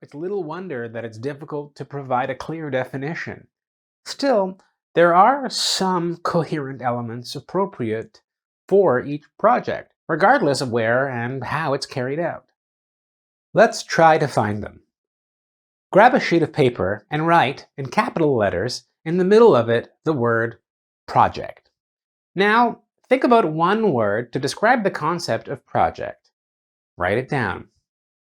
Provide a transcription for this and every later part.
It's little wonder that it's difficult to provide a clear definition. Still, there are some coherent elements appropriate for each project, regardless of where and how it's carried out. Let's try to find them. Grab a sheet of paper and write, in capital letters, in the middle of it, the word project. Now, think about one word to describe the concept of project. Write it down.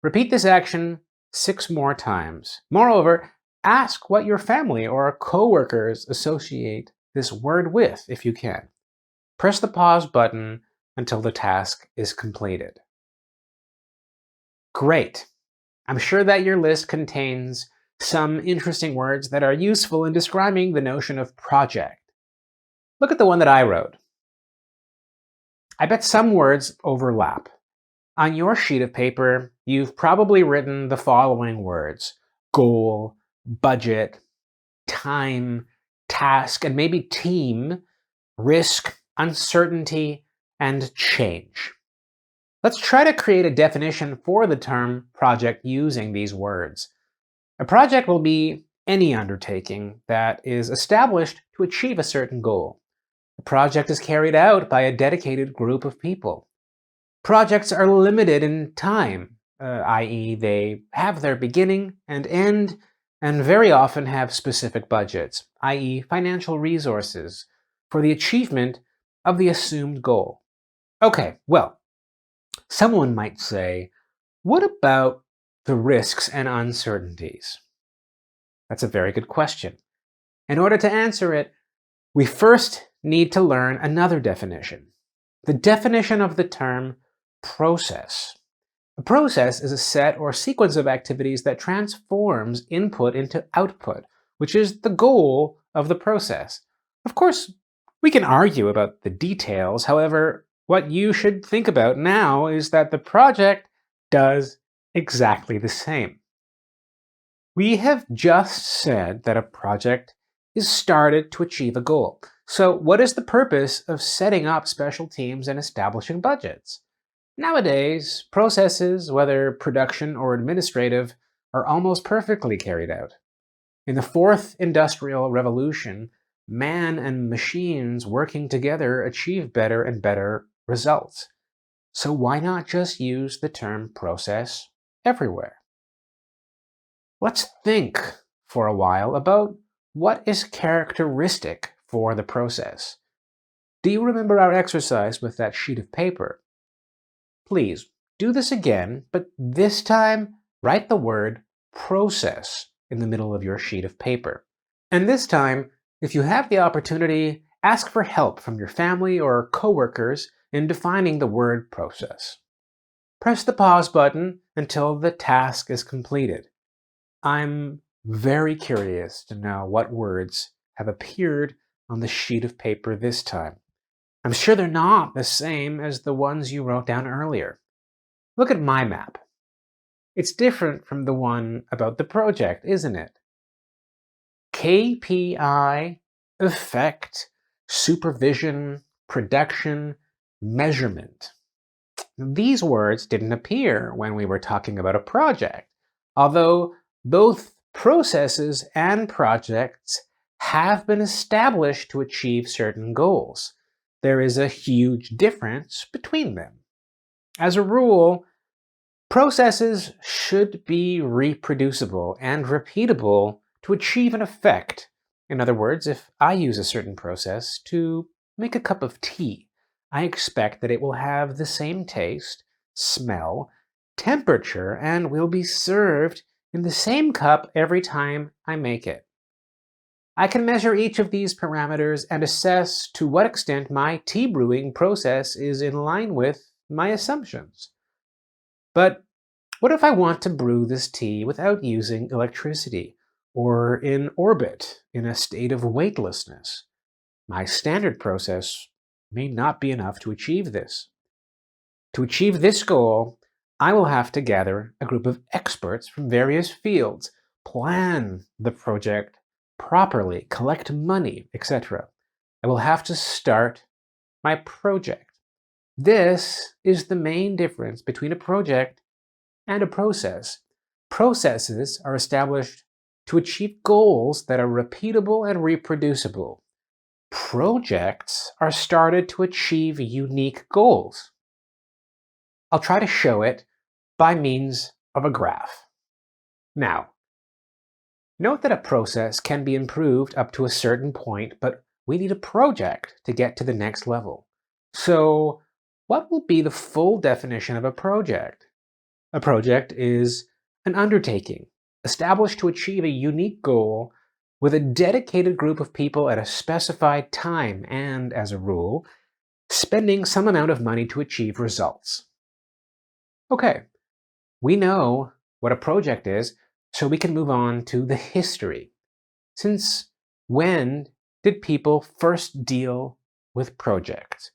Repeat this action 6 more times. Moreover, ask what your family or coworkers associate this word with if you can. Press the pause button until the task is completed. Great! I'm sure that your list contains some interesting words that are useful in describing the notion of project. Look at the one that I wrote. I bet some words overlap. On your sheet of paper, you've probably written the following words: goal, budget, time, task, and maybe team, risk, uncertainty, and change. Let's try to create a definition for the term project using these words. A project will be any undertaking that is established to achieve a certain goal. A project is carried out by a dedicated group of people. Projects are limited in time, i.e. they have their beginning and end, and very often have specific budgets, i.e. financial resources, for the achievement of the assumed goal. Okay, well, someone might say, what about the risks and uncertainties? That's a very good question. In order to answer it, we first need to learn another definition. The definition of the term process. A process is a set or sequence of activities that transforms input into output, which is the goal of the process. Of course, we can argue about the details. However, what you should think about now is that the project does exactly the same. We have just said that a project is started to achieve a goal. So what is the purpose of setting up special teams and establishing budgets? Nowadays, processes, whether production or administrative, are almost perfectly carried out. In the Fourth Industrial Revolution, man and machines working together achieve better and better results. So why not just use the term process everywhere? Let's think for a while about what is characteristic for the process. Do you remember our exercise with that sheet of paper? Please do this again, but this time write the word process in the middle of your sheet of paper. And this time, if you have the opportunity, ask for help from your family or coworkers in defining the word process. Press the pause button until the task is completed. I'm very curious to know what words have appeared on the sheet of paper this time. I'm sure they're not the same as the ones you wrote down earlier. Look at my map. It's different from the one about the project, isn't it? KPI, effect, supervision, production, measurement. These words didn't appear when we were talking about a project, although both processes and projects have been established to achieve certain goals. There is a huge difference between them. As a rule, processes should be reproducible and repeatable to achieve an effect. In other words, if I use a certain process to make a cup of tea, I expect that it will have the same taste, smell, temperature, and will be served in the same cup every time I make it. I can measure each of these parameters and assess to what extent my tea brewing process is in line with my assumptions. But what if I want to brew this tea without using electricity, or in orbit, in a state of weightlessness? My standard process may not be enough to achieve this. To achieve this goal, I will have to gather a group of experts from various fields, plan the project properly, collect money, etc. I will have to start my project. This is the main difference between a project and a process. Processes are established to achieve goals that are repeatable and reproducible. Projects are started to achieve unique goals. I'll try to show it by means of a graph. Now, note that a process can be improved up to a certain point, but we need a project to get to the next level. So, what will be the full definition of a project? A project is an undertaking established to achieve a unique goal with a dedicated group of people at a specified time and, as a rule, spending some amount of money to achieve results. Okay, we know what a project is, so we can move on to the history. Since when did people first deal with projects?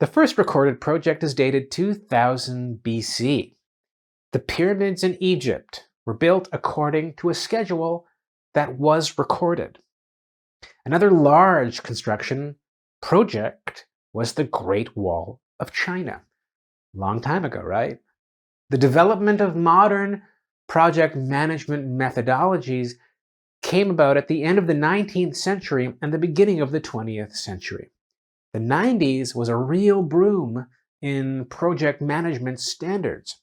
The first recorded project is dated 2000 BC. The pyramids in Egypt were built according to a schedule that was recorded. Another large construction project was the Great Wall of China. Long time ago, right? The development of modern project management methodologies came about at the end of the 19th century and the beginning of the 20th century. The 90s was a real boom in project management standards.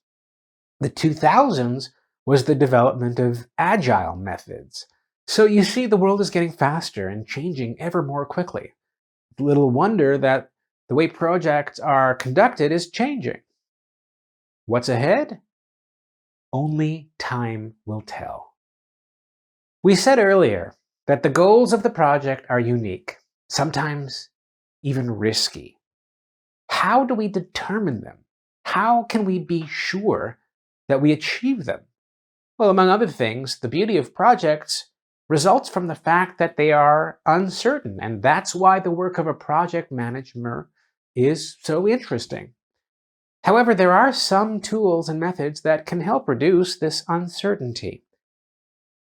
The 2000s was the development of agile methods. So you see, the world is getting faster and changing ever more quickly. Little wonder that the way projects are conducted is changing. What's ahead? Only time will tell. We said earlier that the goals of the project are unique, sometimes even risky. How do we determine them? How can we be sure that we achieve them? Well, among other things, the beauty of projects results from the fact that they are uncertain, and that's why the work of a project manager is so interesting. However, there are some tools and methods that can help reduce this uncertainty.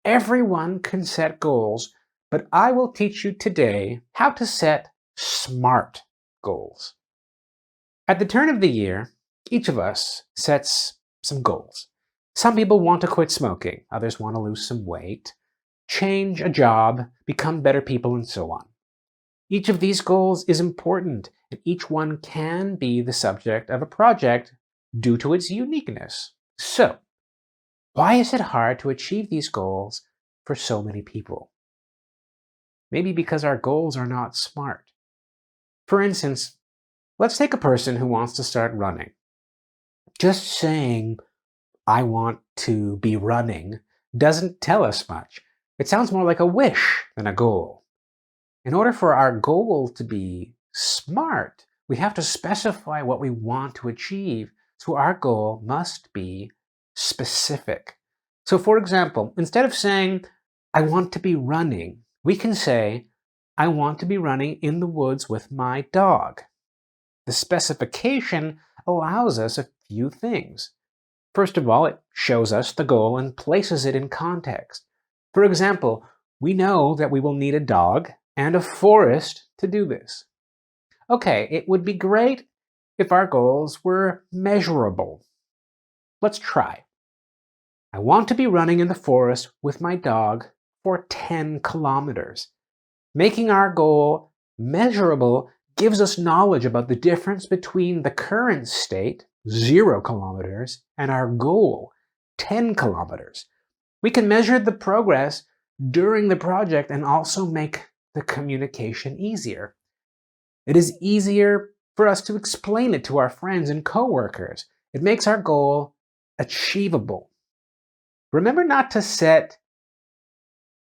Everyone can set goals, but I will teach you today how to set SMART goals. At the turn of the year, each of us sets some goals. Some people want to quit smoking, others want to lose some weight, change a job, become better people, and so on. Each of these goals is important, and each one can be the subject of a project due to its uniqueness. So, why is it hard to achieve these goals for so many people? Maybe because our goals are not SMART. For instance, let's take a person who wants to start running. Just saying, I want to be running, doesn't tell us much. It sounds more like a wish than a goal. In order for our goal to be SMART, we have to specify what we want to achieve, so our goal must be specific. So for example, instead of saying, I want to be running, we can say, I want to be running in the woods with my dog. The specification allows us a few things. First of all, it shows us the goal and places it in context. For example, we know that we will need a dog and a forest to do this. Okay, it would be great if our goals were measurable. Let's try. I want to be running in the forest with my dog for 10 kilometers. Making our goal measurable gives us knowledge about the difference between the current state, 0 kilometers, and our goal, 10 kilometers. We can measure the progress during the project and also make the communication easier. It is easier for us to explain it to our friends and coworkers. It makes our goal achievable. Remember not to set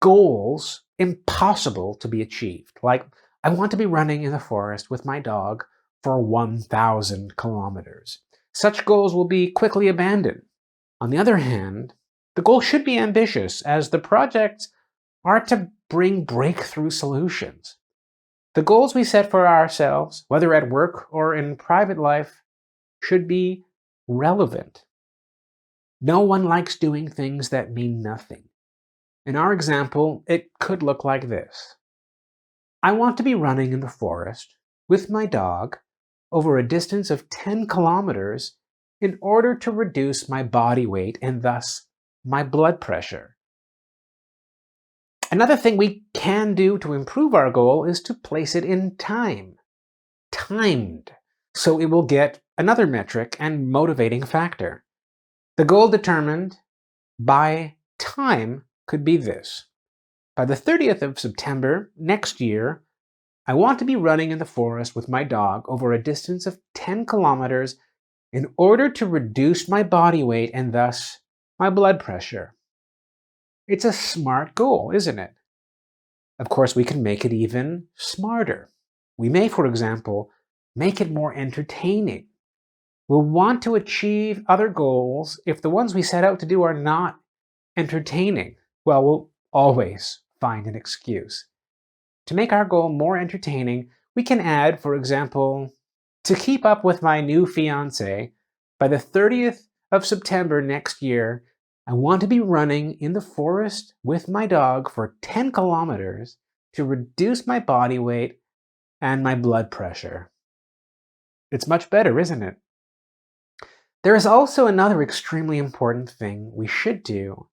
goals impossible to be achieved, like I want to be running in the forest with my dog for 1,000 kilometers. Such goals will be quickly abandoned. On the other hand, the goal should be ambitious, as the projects are to bring breakthrough solutions. The goals we set for ourselves, whether at work or in private life, should be relevant. No one likes doing things that mean nothing. In our example, it could look like this. I want to be running in the forest with my dog over a distance of 10 kilometers in order to reduce my body weight and thus my blood pressure. Another thing we can do to improve our goal is to place it in time. Timed, so it will get another metric and motivating factor. The goal determined by time could be this. By the 30th of September next year, I want to be running in the forest with my dog over a distance of 10 kilometers in order to reduce my body weight and thus my blood pressure. It's a smart goal, isn't it? Of course, we can make it even smarter. We may, for example, make it more entertaining. We'll want to achieve other goals if the ones we set out to do are not entertaining. Well, we'll always find an excuse. To make our goal more entertaining, we can add, for example, to keep up with my new fiancé, by the 30th of September next year, I want to be running in the forest with my dog for 10 kilometers to reduce my body weight and my blood pressure. It's much better, isn't it? There is also another extremely important thing we should do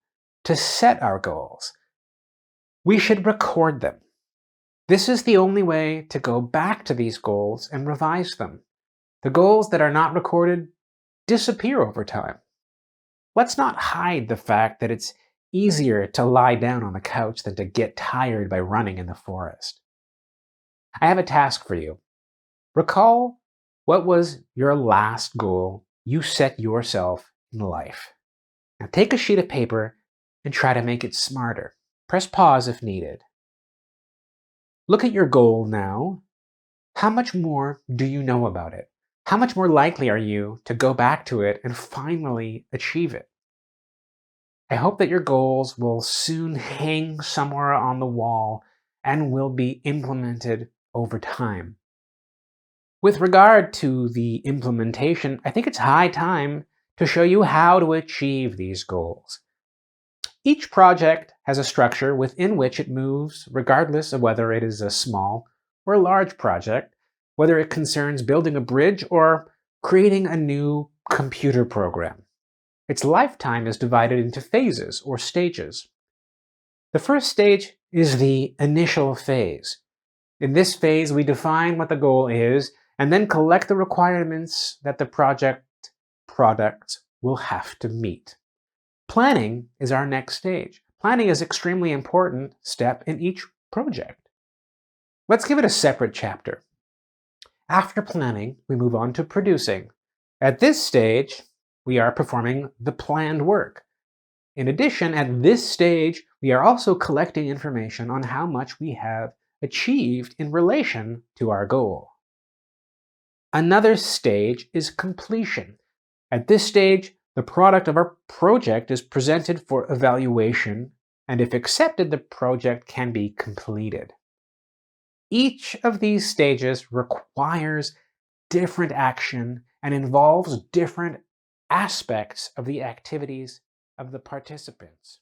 to set our goals. We should record them. This is the only way to go back to these goals and revise them. The goals that are not recorded disappear over time. Let's not hide the fact that it's easier to lie down on the couch than to get tired by running in the forest. I have a task for you. Recall what was your last goal you set yourself in life. Now take a sheet of paper and try to make it smarter. Press pause if needed. Look at your goal now. How much more do you know about it? How much more likely are you to go back to it and finally achieve it? I hope that your goals will soon hang somewhere on the wall and will be implemented over time. With regard to the implementation, I think it's high time to show you how to achieve these goals. Each project has a structure within which it moves, regardless of whether it is a small or a large project, whether it concerns building a bridge or creating a new computer program. Its lifetime is divided into phases or stages. The first stage is the initial phase. In this phase, we define what the goal is and then collect the requirements that the product will have to meet. Planning is our next stage. Planning is an extremely important step in each project. Let's give it a separate chapter. After planning, we move on to producing. At this stage, we are performing the planned work. In addition, at this stage, we are also collecting information on how much we have achieved in relation to our goal. Another stage is completion. At this stage, the product of our project is presented for evaluation, and if accepted, the project can be completed. Each of these stages requires different action and involves different aspects of the activities of the participants.